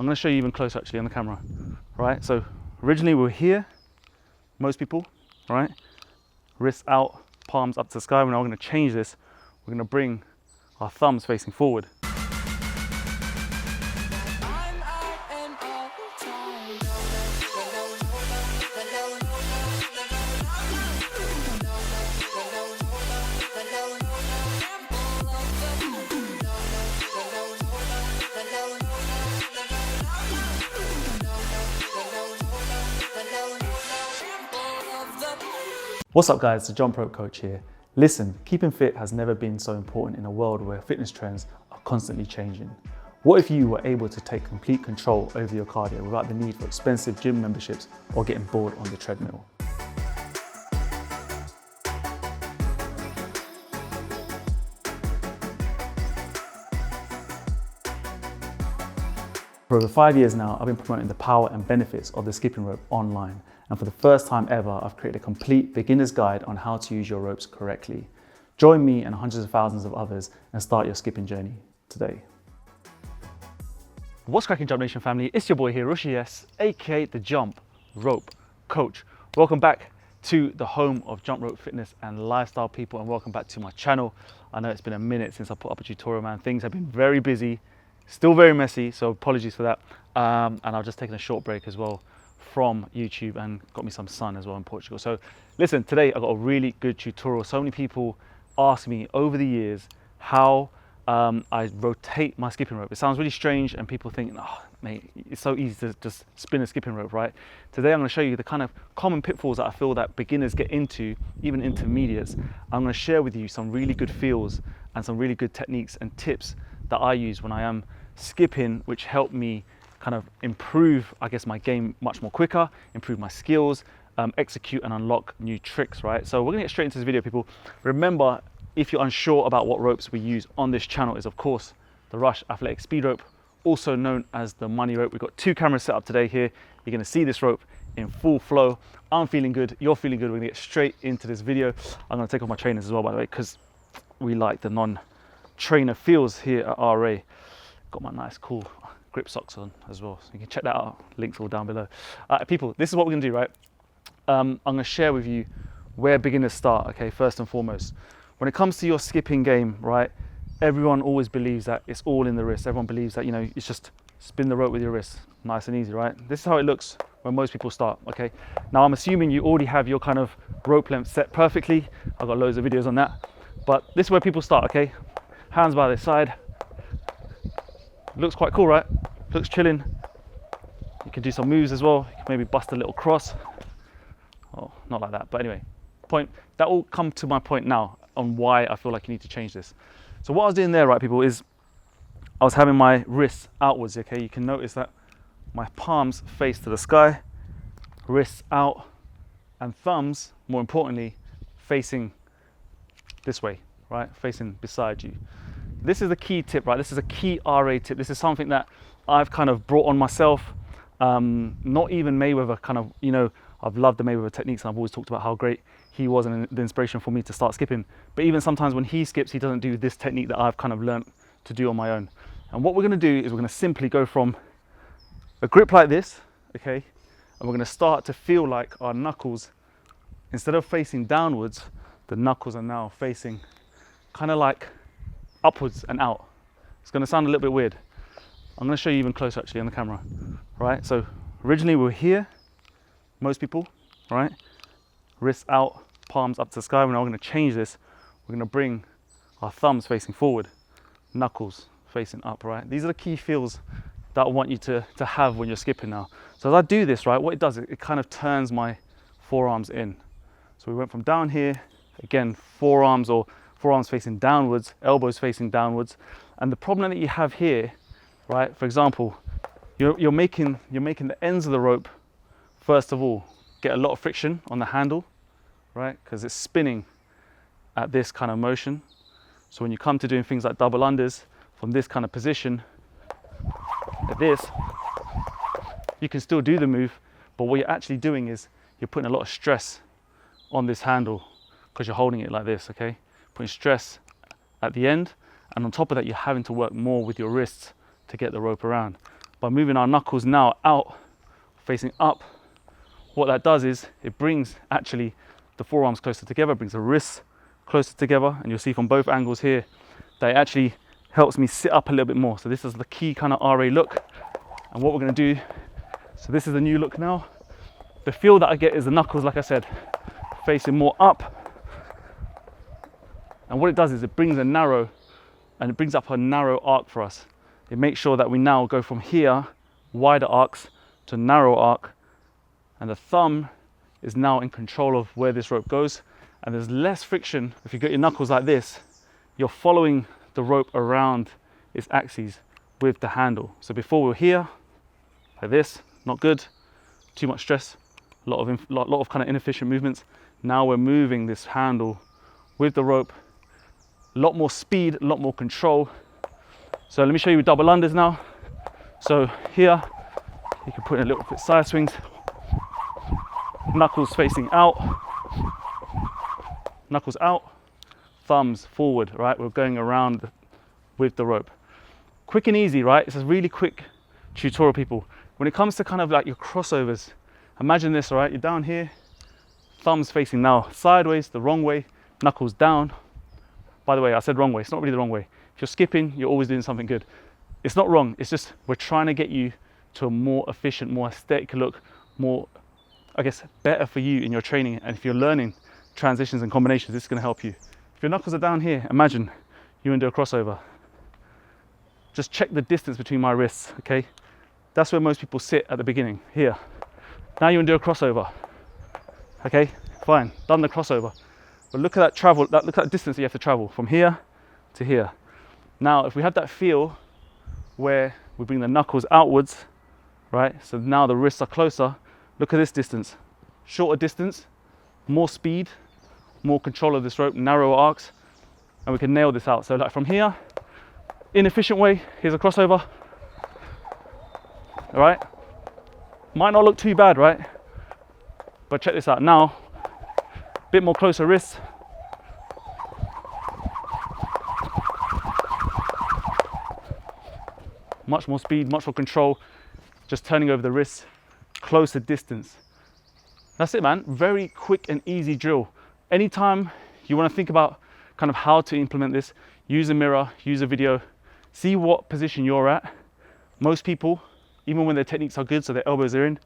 I'm going to show you even closer actually on the camera, right? So originally we were here, most people, right? Wrists out, palms up to the sky. We're now going to change this. We're going to bring our thumbs facing forward. What's up guys, the Jump Rope Coach here. Listen, keeping fit has never been so important in a world where fitness trends are constantly changing. What if you were able to take complete control over your cardio without the need for expensive gym memberships or getting bored on the treadmill? For over 5 years now, I've been promoting the power and benefits of the skipping rope online. And for the first time ever, I've created a complete beginner's guide on how to use your ropes correctly. Join me and hundreds of thousands of others and start your skipping journey today. What's cracking, Jump Nation family? It's your boy here, Rushi S, aka the Jump Rope Coach. Welcome back to the home of jump rope fitness and lifestyle people, and welcome back to my channel. I know it's been a minute since I put up a tutorial, man. Things have been very busy, still very messy, so apologies for that. And I've just taken a short break as well from YouTube and got me some sun as well in Portugal. So listen, today I've got a really good tutorial. So many people ask me over the years how I rotate my skipping rope. It sounds really strange and people think, oh mate, it's so easy to just spin a skipping rope, right? Today I'm going to show you the kind of common pitfalls that I feel that beginners get into, even intermediates. I'm going to share with you some really good feels and some really good techniques and tips that I use when I am skipping, which help me kind of improve, I guess, my game much more quicker, improve my skills, execute and unlock new tricks, right? So we're gonna get straight into this video, people. Remember, if you're unsure about what ropes we use on this channel, is of course the Rush Athletic Speed Rope, also known as the Money Rope. We've got 2 cameras set up today here. You're gonna see this rope in full flow. I'm feeling good, you're feeling good. We're gonna get straight into this video. I'm gonna take off my trainers as well, by the way, because we like the non-trainer feels here at RA. Got my nice, cool grip socks on as well, so you can check that out. Links all down below. People, this is what we're gonna do, right? I'm gonna share with you where beginners start, okay, first and foremost. When it comes to your skipping game, right, everyone always believes that it's all in the wrist. Everyone believes that, you know, it's just spin the rope with your wrist, nice and easy, right? This is how it looks when most people start, okay? Now, I'm assuming you already have your kind of rope length set perfectly. I've got loads of videos on that, but this is where people start, okay? Hands by their side. Looks quite cool, right? Looks chilling. You can do some moves as well. You can maybe bust a little cross. Oh, not like that, but anyway, that will come to my point now on why I feel like you need to change this. So what I was doing there, right, people, is I was having my wrists outwards, okay? You can notice that my palms face to the sky, wrists out, and thumbs, more importantly, facing this way, right? Facing beside you. This is the key tip, right? This is a key RA tip. This is something that I've kind of brought on myself. Not even Mayweather kind of, you know, I've loved the Mayweather techniques and I've always talked about how great he was and the inspiration for me to start skipping. But even sometimes when he skips, he doesn't do this technique that I've kind of learned to do on my own. And what we're gonna do is we're gonna simply go from a grip like this, okay? And we're gonna start to feel like our knuckles, instead of facing downwards, the knuckles are now facing kind of like upwards and out. It's going to sound a little bit weird. I'm going to show you even closer actually on the camera, right? So originally we were here, most people, right? Wrists out, palms up to the sky. We're now going to change this. We're going to bring our thumbs facing forward, knuckles facing up, right? These are the key feels that I want you to have when you're skipping now. So as I do this, right, what it does, it kind of turns my forearms in. So we went from down here, again, forearms facing downwards, elbows facing downwards. And the problem that you have here, right, for example, you're making the ends of the rope, first of all, get a lot of friction on the handle, right? Because it's spinning at this kind of motion. So when you come to doing things like double unders from this kind of position, like this, you can still do the move, but what you're actually doing is you're putting a lot of stress on this handle because you're holding it like this, okay? Putting stress at the end, and on top of that, you're having to work more with your wrists to get the rope around. by moving our knuckles now out, facing up, what that does is it brings actually the forearms closer together, brings the wrists closer together, and you'll see from both angles here that it actually helps me sit up a little bit more. So this is the key kind of RA look. And what we're going to do, so this is the new look now. The feel that I get is the knuckles, like I said, facing more up. And what it does is it brings a narrow, and it brings up a narrow arc for us. It makes sure that we now go from here, wider arcs, to narrow arc. And the thumb is now in control of where this rope goes. And there's less friction. If you get your knuckles like this, you're following the rope around its axes with the handle. So before we were here, like this, not good, too much stress, a lot of kind of inefficient movements. Now we're moving this handle with the rope, a lot more speed, a lot more control. So let me show you double unders now. So here, you can put in a little bit side swings, knuckles facing out, knuckles out, thumbs forward, right? We're going around with the rope. Quick and easy, right? It's a really quick tutorial, people. When it comes to kind of like your crossovers, imagine this, all right? You're down here, thumbs facing now sideways, the wrong way, knuckles down. By the way, I said wrong way. It's not really the wrong way. If you're skipping, you're always doing something good. It's not wrong. It's just we're trying to get you to a more efficient, more aesthetic look, more, I guess, better for you in your training. And if you're learning transitions and combinations, this is going to help you. If your knuckles are down here, imagine you want to do a crossover. Just check the distance between my wrists, okay? That's where most people sit at the beginning, here. Now you want to do a crossover, okay? Fine, done the crossover. But look at that travel, look at that distance that you have to travel from here to here. Now, if we have that feel where we bring the knuckles outwards, right? So now the wrists are closer. Look at this distance. Shorter distance, more speed, more control of this rope, narrower arcs, and we can nail this out. So like from here, inefficient way, here's a crossover. All right? Might not look too bad, right? But check this out now. Bit more closer wrists. Much more speed, much more control. Just turning over the wrists, closer distance. That's it, man. Very quick and easy drill. Anytime you want to think about kind of how to implement this, use a mirror, use a video, see what position you're at. Most people, even when their techniques are good, so their elbows are in,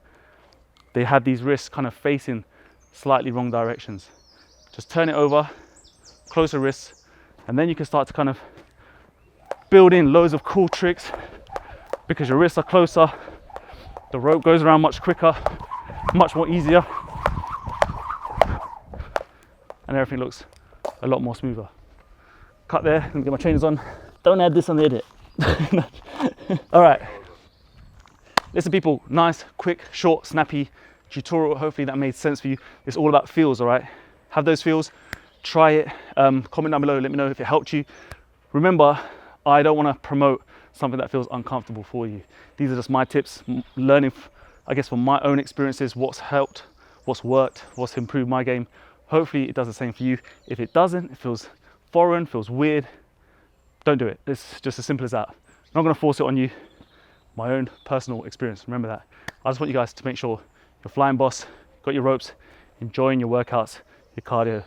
they have these wrists kind of facing slightly wrong directions. Just turn it over, closer wrists, and then you can start to kind of build in loads of cool tricks because your wrists are closer, the rope goes around much quicker, much more easier, and everything looks a lot more smoother. Cut there, let me get my trainers on. Don't add this on the edit. All right. Listen, people, nice, quick, short, snappy tutorial. Hopefully that made sense for you. It's all about feels, all right? Have those feels, try it. Comment down below, let me know if it helped you. Remember, I don't want to promote something that feels uncomfortable for you. These are just my tips, learning, I guess, from my own experiences, what's helped, what's worked, what's improved my game. Hopefully it does the same for you. If it doesn't, it feels foreign, feels weird, don't do it. It's just as simple as that. I'm not going to force it on you. My own personal experience, remember that. I just want you guys to make sure you're flying boss, got your ropes, enjoying your workouts, your cardio,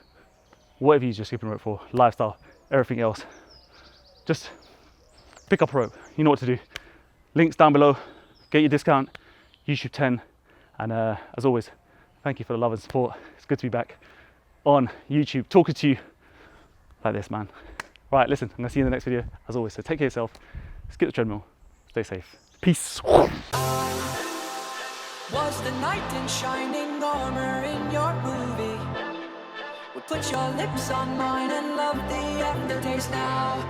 whatever you use your skipping rope for, lifestyle, everything else. Just pick up a rope, you know what to do. Links down below, get your discount, YouTube 10. And as always, thank you for the love and support. It's good to be back on YouTube, talking to you like this, man. Right, listen, I'm gonna see you in the next video, as always. So take care of yourself, skip the treadmill, stay safe. Peace. Was the knight in shining armor in your movie? Would put your lips on mine and love the aftertaste now.